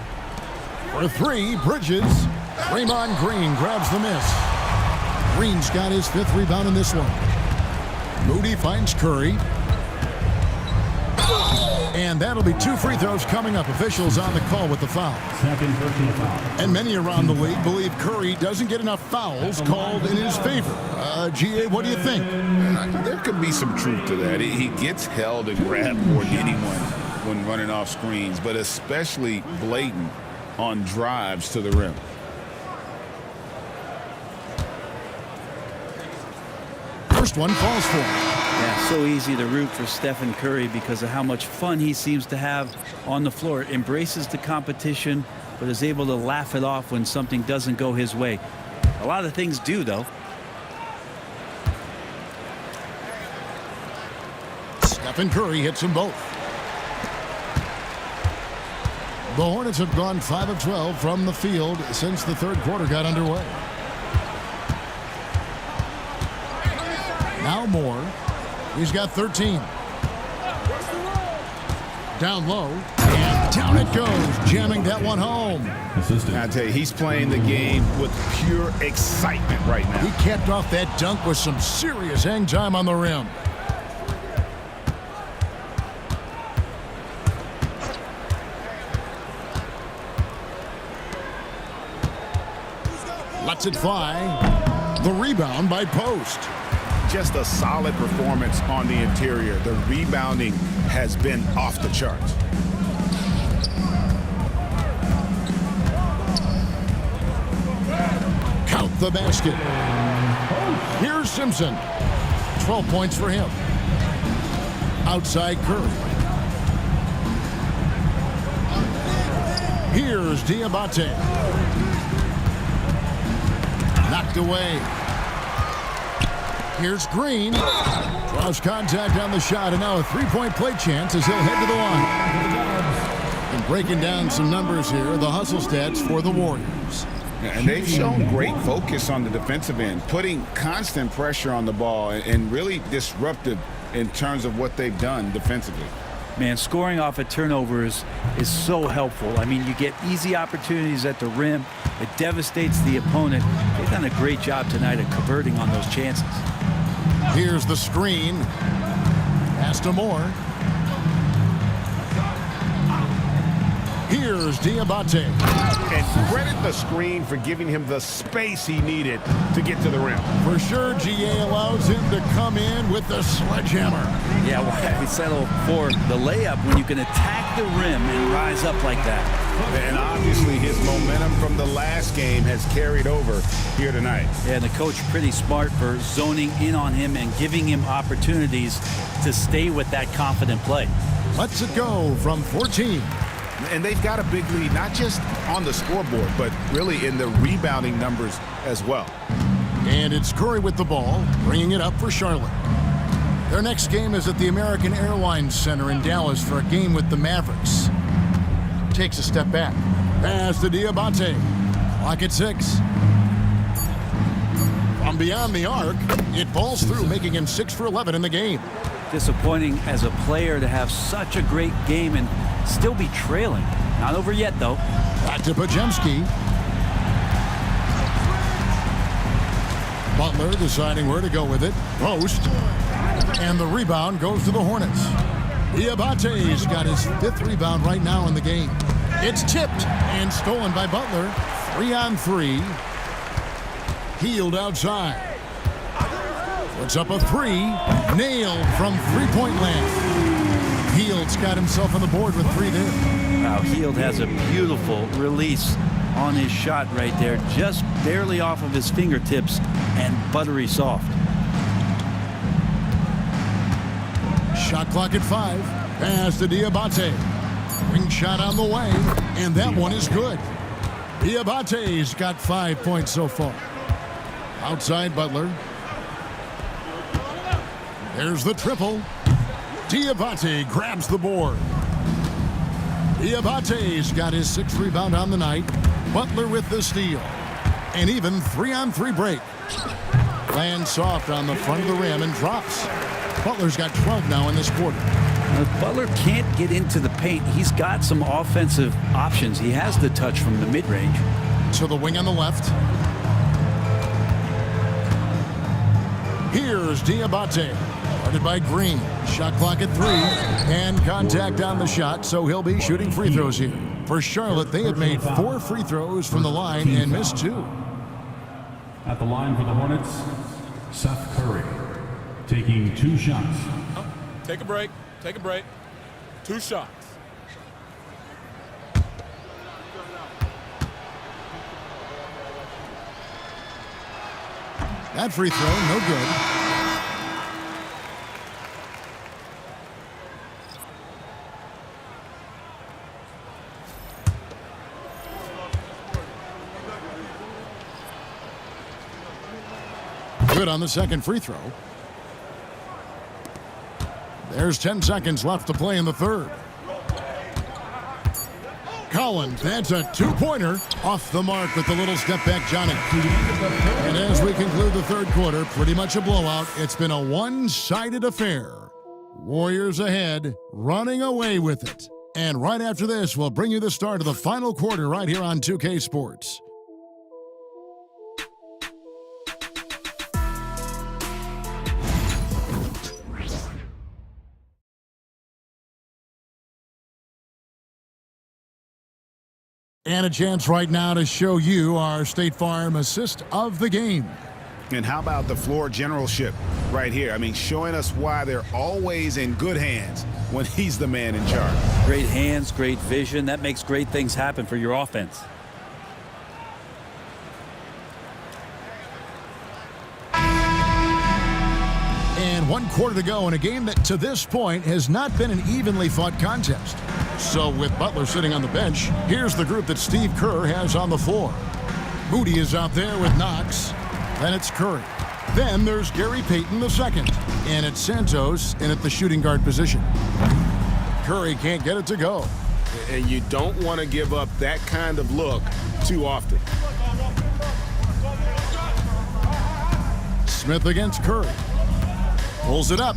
For 3, Bridges. Draymond Green grabs the miss. Green's got his 5th rebound in this one. Moody finds Curry. And that'll be 2 free throws coming up. Officials on the call with the foul. And many around the league believe Curry doesn't get enough fouls called in his favor. GA, what do you think? There could be some truth to that. He gets held and grabbed more than anyone when running off screens, but especially blatant on drives to the rim. First one falls for him. Yeah, so easy to root for Stephen Curry because of how much fun he seems to have on the floor. Embraces the competition, but is able to laugh it off when something doesn't go his way. A lot of things do, though. Stephen Curry hits them both. The Hornets have gone 5 of 12 from the field since the third quarter got underway. Now Moore. He's got 13. Down low. And down it goes. Jamming that one home. I tell you, he's playing the game with pure excitement right now. He capped off that dunk with some serious hang time on the rim. Lets it fly. The rebound by Post. Just a solid performance on the interior. The rebounding has been off the charts. Count the basket. Here's Simpson. 12 points for him. Outside Curry. Here's Diabate. Knocked away. Here's Green. Draws contact on the shot, and now a three-point play chance as he'll head to the line. And breaking down some numbers here, the hustle stats for the Warriors. And they've shown great focus on the defensive end, putting constant pressure on the ball and really disruptive in terms of what they've done defensively. Man, scoring off of turnovers is so helpful. I mean, you get easy opportunities at the rim. It devastates the opponent. They've done a great job tonight of converting on those chances. Here's the screen. Pass to Moore. Here's Diabate. And credit the screen for giving him the space he needed to get to the rim. For sure, GA allows him to come in with the sledgehammer. Yeah, why settle for the layup when you can attack the rim and rise up like that? And obviously his momentum from the last game has carried over here tonight. Yeah, and the coach pretty smart for zoning in on him and giving him opportunities to stay with that confident play. Lets it go from 14. And they've got a big lead, not just on the scoreboard, but really in the rebounding numbers as well. And it's Curry with the ball, bringing it up for Charlotte. Their next game is at the American Airlines Center in Dallas for a game with the Mavericks. Takes a step back. Pass to Diabate. Clock at 6. From beyond the arc, it falls through, making him 6 for 11 in the game. Disappointing as a player to have such a great game and still be trailing. Not over yet, though. Back to Pajemski. Butler deciding where to go with it. Post. And the rebound goes to the Hornets. Diabate's got his 5th rebound right now in the game. It's tipped and stolen by Butler. 3-on-3. Healed outside. Puts up a 3. Nailed from three-point land. Hield's got himself on the board with 3 there. Wow, Hield has a beautiful release on his shot right there, just barely off of his fingertips and buttery soft. Shot clock at 5. Pass to Diabate. Ring shot on the way, and that one is good. Diabate's got 5 points so far. Outside Butler. There's the triple. Diabate grabs the board. Diabate's got his 6th rebound on the night. Butler with the steal. And even 3-on-3 break. Lands soft on the front of the rim and drops. Butler's got 12 now in this quarter. If Butler can't get into the paint, he's got some offensive options. He has the touch from the mid-range. To the wing on the left. Here's Diabate. Guarded by Green. Shot clock at 3. And contact on the shot, so he'll be shooting free throws here. For Charlotte, they have made 4 free throws from the line and missed 2. At the line for the Hornets, Seth Curry, taking 2 shots. Take a break. Take a break. 2 shots. That free throw, no good. Good on the second free throw. There's 10 seconds left to play in the third. Collins, that's a 2-pointer. Off the mark with the little step back Johnny. And as we conclude the third quarter, pretty much a blowout. It's been a one-sided affair. Warriors ahead, running away with it. And right after this, we'll bring you the start of the final quarter right here on 2K Sports. And a chance right now to show you our State Farm assist of the game. And how about the floor generalship right here? I mean, showing us why they're always in good hands when he's the man in charge. Great hands, great vision. That makes great things happen for your offense. And 1 quarter to go in a game that to this point has not been an evenly fought contest. So with Butler sitting on the bench, here's the group that Steve Kerr has on the floor. Moody is out there with Knox. Then it's Curry. Then there's Gary Payton II. And it's Santos in at the shooting guard position. Curry can't get it to go. And you don't want to give up that kind of look too often. Smith against Curry. Pulls it up.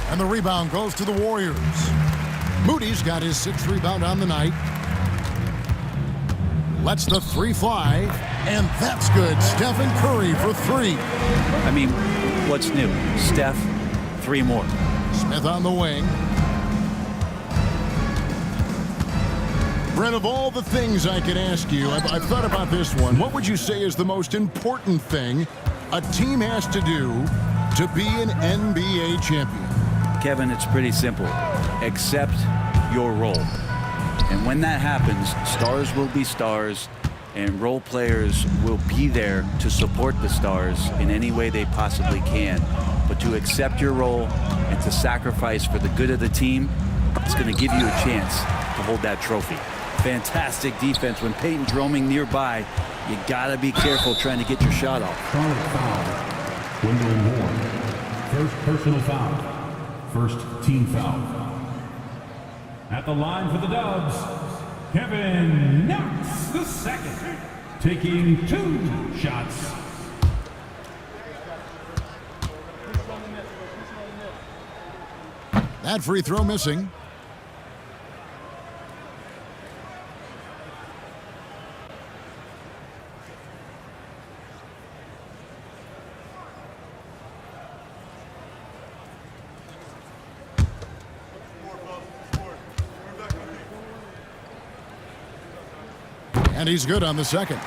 And the rebound goes to the Warriors. Moody's got his 6th rebound on the night. Lets the 3 fly. And that's good. Stephen Curry for 3. I mean, what's new? Steph, 3 more. Smith on the wing. Brent, of all the things I could ask you, I've thought about this one. What would you say is the most important thing a team has to do to be an NBA champion? Kevin, it's pretty simple. Accept your role. And when that happens, stars will be stars, and role players will be there to support the stars in any way they possibly can. But to accept your role and to sacrifice for the good of the team, it's going to give you a chance to hold that trophy. Fantastic defense. When Payton's roaming nearby, you got to be careful trying to get your shot off. Charlotte foul. Wendell Moore. First personal foul. First team foul. At the line for the Dubs, Kevin Knox II, taking 2 shots. That free throw missing. And he's good on the second.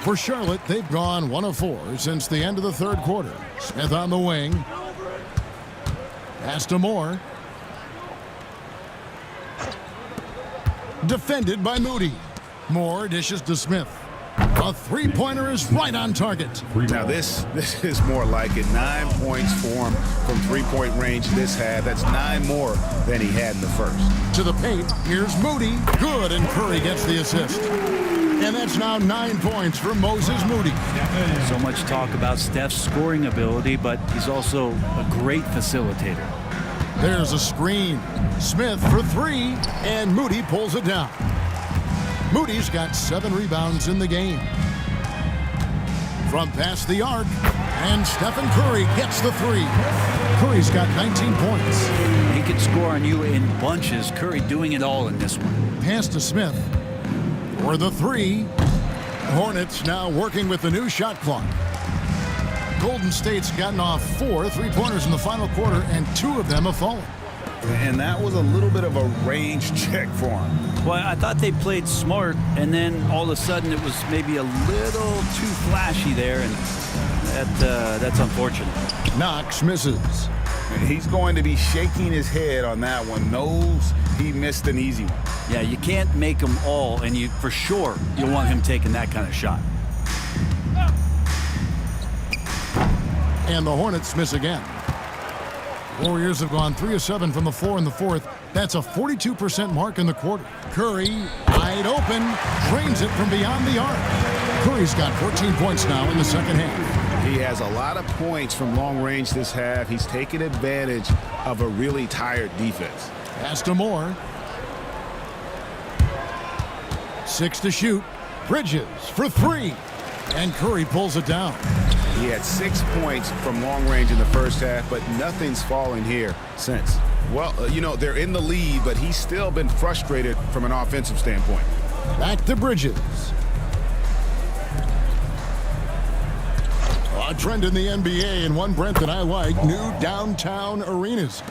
For Charlotte, they've gone 1 of 4 since the end of the third quarter. Smith on the wing. Pass to Moore. Defended by Moody. Moore dishes to Smith. A three-pointer is right on target. Now this is more like it. 9 points for him from three-point range this half. That's 9 more than he had in the first. To the paint, here's Moody. Good, and Curry gets the assist. And that's now 9 points for Moses Moody. So much talk about Steph's scoring ability, but he's also a great facilitator. There's a screen. Smith for three, and Moody pulls it down. Moody's got 7 rebounds in the game. From past the arc, and Stephen Curry gets the three. Curry's got 19 points. He can score on you in bunches. Curry doing it all in this one. Pass to Smith for the three. Hornets now working with the new shot clock. Golden State's gotten off 4 three-pointers in the final quarter, and 2 of them have fallen. And that was a little bit of a range check for him. Well, I thought they played smart, and then all of a sudden it was maybe a little too flashy there, and that's unfortunate. Knox misses. He's going to be shaking his head on that one. Knows he missed an easy one. Yeah, you can't make them all, and for sure you want him taking that kind of shot. And the Hornets miss again. Warriors have gone 3 of 7 from the floor in the fourth. That's a 42% mark in the quarter. Curry, wide open, drains it from beyond the arc. Curry's got 14 points now in the second half. He has a lot of points from long range this half. He's taken advantage of a really tired defense. Pass to Moore. 6 to shoot. Bridges for 3. And Curry pulls it down. He had 6 points from long range in the first half, but nothing's fallen here since. Well, they're in the lead, but he's still been frustrated from an offensive standpoint. Back to Bridges. A trend in the NBA, and one, Brent, that I like, new downtown arenas.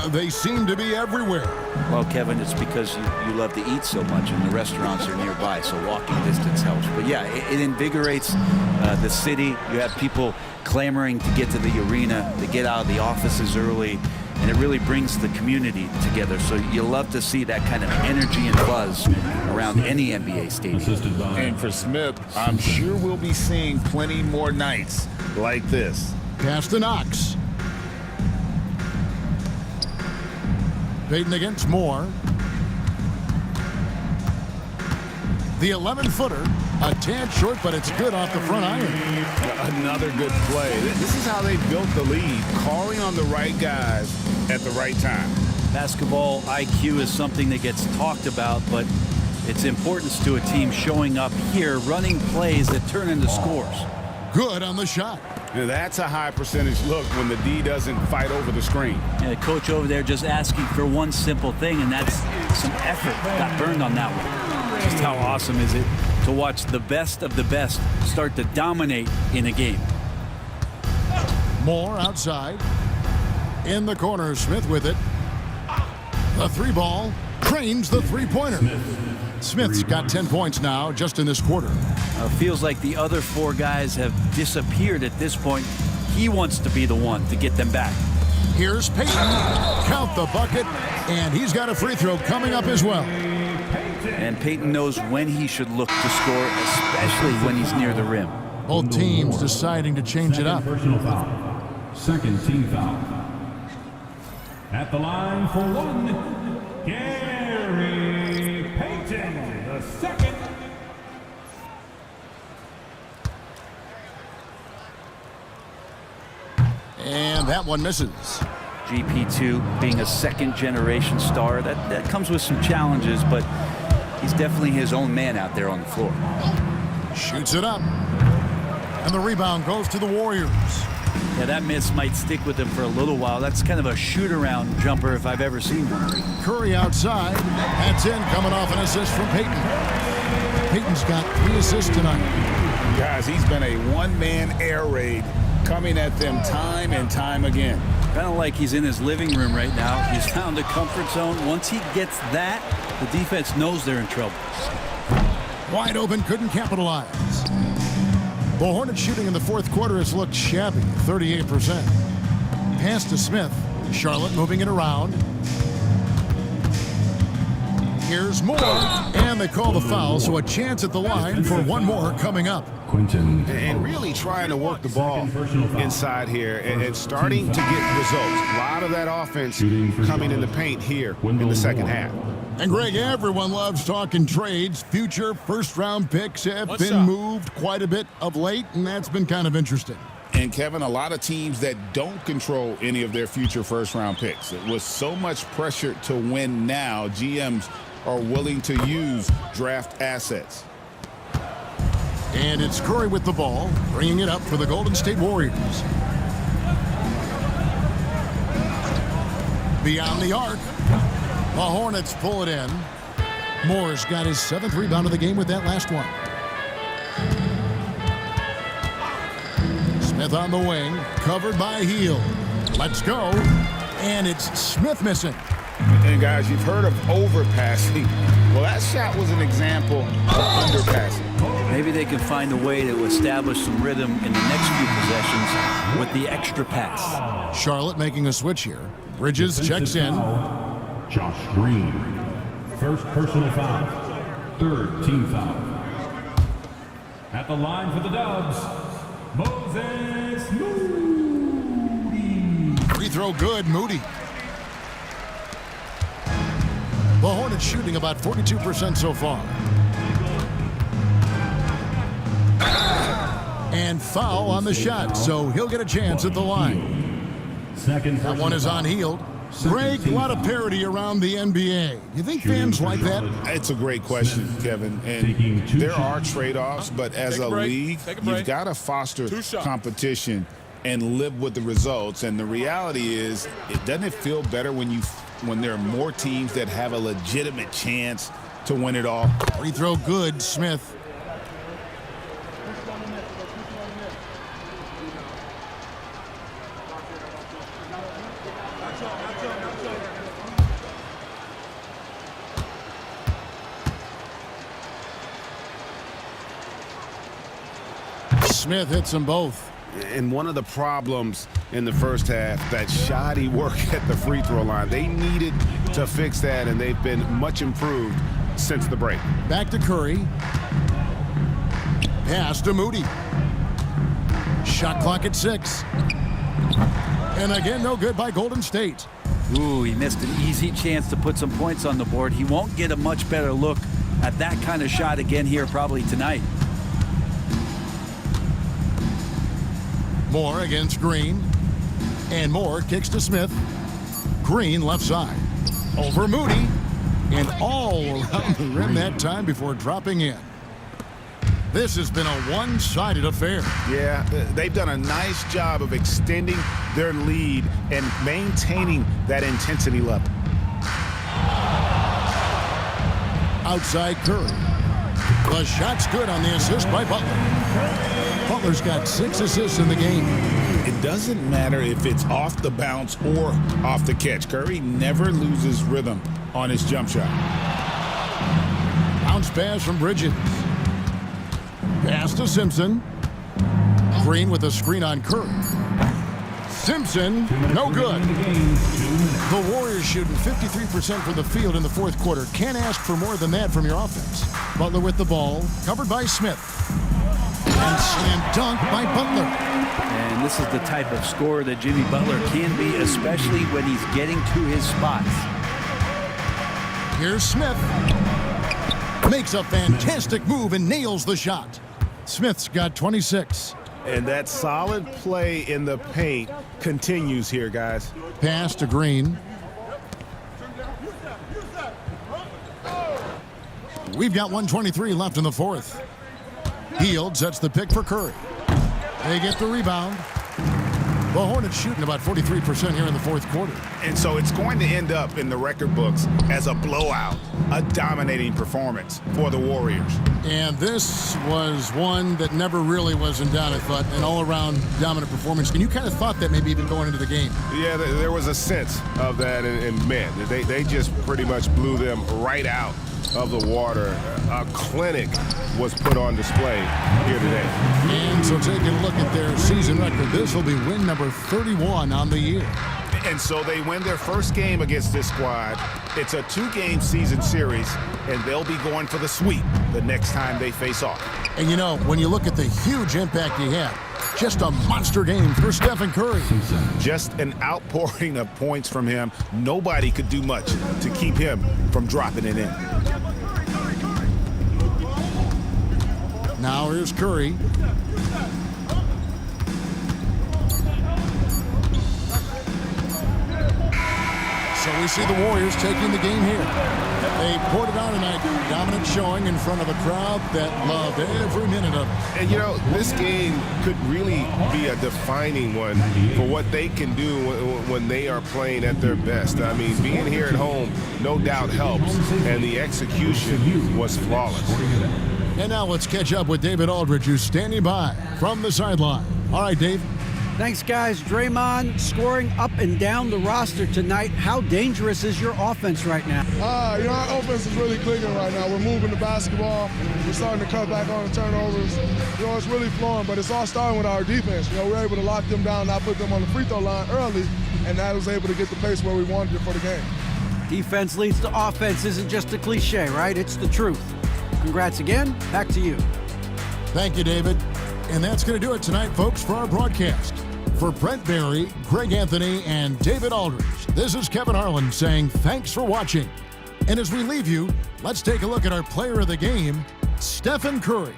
They seem to be everywhere. Well, Kevin, it's because you love to eat so much and the restaurants are nearby, so walking distance helps. But yeah, it invigorates the city. You have people clamoring to get to the arena, to get out of the offices early, and it really brings the community together. So you love to see that kind of energy and buzz around any NBA stadium. And for Smith, I'm sure we'll be seeing plenty more nights like this. Pass to Knox. Payton against Moore. The 11-footer, a tad short, but it's good off the front iron. Another good play. This is how they built the lead, calling on the right guys at the right time. Basketball IQ is something that gets talked about, but its importance to a team showing up here, running plays that turn into scores. Good on the shot. Now that's a high percentage look when the D doesn't fight over the screen. And the coach over there just asking for one simple thing, and that's some effort. Got burned on that one. Just how awesome is it to watch the best of the best start to dominate in a game. Moore outside. In the corner, Smith with it. The 3-ball trains the 3-pointer. Smith's got 10 points now just in this quarter. Feels like the other 4 guys have disappeared at this point. He wants to be the one to get them back. Here's Payton. Count the bucket, and he's got a free throw coming up as well. And Payton knows when he should look to score, especially when he's near the rim. Both teams deciding to change it up. Personal foul. Second team foul. At the line for 1, Gary Payton, the second. And that one misses. GP2 being a second-generation star, that comes with some challenges, but he's definitely his own man out there on the floor. Shoots it up. And the rebound goes to the Warriors. Yeah, that miss might stick with him for a little while. That's kind of a shoot-around jumper if I've ever seen one. Curry outside. That's in, coming off an assist from Payton. Payton's got 3 assists tonight. Guys, he's been a one-man air raid coming at them time and time again. Kind of like he's in his living room right now. He's found a comfort zone. Once he gets that, the defense knows they're in trouble. Wide open, couldn't capitalize. The Hornets shooting in the fourth quarter has looked shabby, 38%. Pass to Smith. Charlotte moving it around. Here's Moore, and they call the foul, so a chance at the line for one more coming up. Quinton. And really trying to work the ball inside here and starting to get results. A lot of that offense coming in the paint here in the second half. And Greg, everyone loves talking trades. Future first-round picks have been moved quite a bit of late, and that's been kind of interesting. And Kevin, a lot of teams that don't control any of their future first-round picks. With so much pressure to win now, GMs are willing to use draft assets. And it's Curry with the ball, bringing it up for the Golden State Warriors. Beyond the arc, the Hornets pull it in. Moore's got his 7th rebound of the game with that last one. Smith on the wing, covered by Hield. Let's go. And it's Smith missing. And guys, you've heard of overpassing. Well, that shot was an example of underpassing. Maybe they can find a way to establish some rhythm in the next few possessions with the extra pass. Charlotte making a switch here. Bridges checks in. Josh Green. First personal foul. 3rd team foul. At the line for the Dubs, Moses Moody. Free throw good, Moody. The Hornets shooting about 42% so far. And foul on the shot, so he'll get a chance at the line. That one is on Hield. Greg, a lot of parity around the NBA. Do you think fans like that? It's a great question, Kevin. And there are trade-offs, but as a league, you've got to foster competition and live with the results. And the reality is, doesn't it feel better when there are more teams that have a legitimate chance to win it all? Free throw good, Smith. Smith hits them both. And one of the problems in the first half, that shoddy work at the free throw line. They needed to fix that, and they've been much improved since the break. Back to Curry. Pass to Moody. Shot clock at 6. And again, no good by Golden State. Ooh, he missed an easy chance to put some points on the board. He won't get a much better look at that kind of shot again here probably tonight. Moore against Green. And Moore kicks to Smith. Green left side. Over Moody. And all around the rim that time before dropping in. This has been a one-sided affair. Yeah, they've done a nice job of extending their lead and maintaining that intensity level. Outside Curry. The shot's good on the assist by Butler. Butler's got 6 assists in the game. It doesn't matter if it's off the bounce or off the catch. Curry never loses rhythm on his jump shot. Bounce pass from Bridges. Pass to Simpson. Green with a screen on Curry. Simpson, no good. The Warriors shooting 53% from the field in the fourth quarter. Can't ask for more than that from your offense. Butler with the ball, covered by Smith. And slam dunk by Butler. And this is the type of scorer that Jimmy Butler can be, especially when he's getting to his spots. Here's Smith. Makes a fantastic move and nails the shot. Smith's got 26. And that solid play in the paint continues here, guys. Pass to Green. We've got 1:23 left in the fourth. Hield sets the pick for Curry. They get the rebound. The Hornets shooting about 43% here in the fourth quarter. And so it's going to end up in the record books as a blowout, a dominating performance for the Warriors. And this was one that never really was in doubt, I thought, an all-around dominant performance. And you kind of thought that maybe even going into the game. Yeah, there was a sense of that, and man, they just pretty much blew them right out of the water. A clinic was put on display here today. And so taking a look at their season record, this will be win number 31 on the year. And so they win their first game against this squad. It's a 2-game season series, and they'll be going for the sweep the next time they face off. And you know, when you look at the huge impact he had, just a monster game for Stephen Curry. Just an outpouring of points from him. Nobody could do much to keep him from dropping it in. Now here's Curry. So we see the Warriors taking the game here. They poured it on tonight. Dominant showing in front of a crowd that loved every minute of it. And, you know, this game could really be a defining one for what they can do when they are playing at their best. I mean, being here at home no doubt helps, and the execution was flawless. And now let's catch up with David Aldridge, who's standing by from the sideline. All right, Dave. Thanks, guys. Draymond scoring up and down the roster tonight. How dangerous is your offense right now? You know, our offense is really clicking right now. We're moving the basketball. We're starting to cut back on the turnovers. You know, it's really flowing, but it's all starting with our defense. You know, we're able to lock them down, not put them on the free throw line early, and that was able to get the pace where we wanted it for the game. Defense leads to offense isn't just a cliche, right? It's the truth. Congrats again. Back to you. Thank you, David. And that's going to do it tonight, folks, for our broadcast. For Brent Barry, Greg Anthony, and David Aldridge, this is Kevin Harlan saying thanks for watching. And as we leave you, let's take a look at our player of the game, Stephen Curry.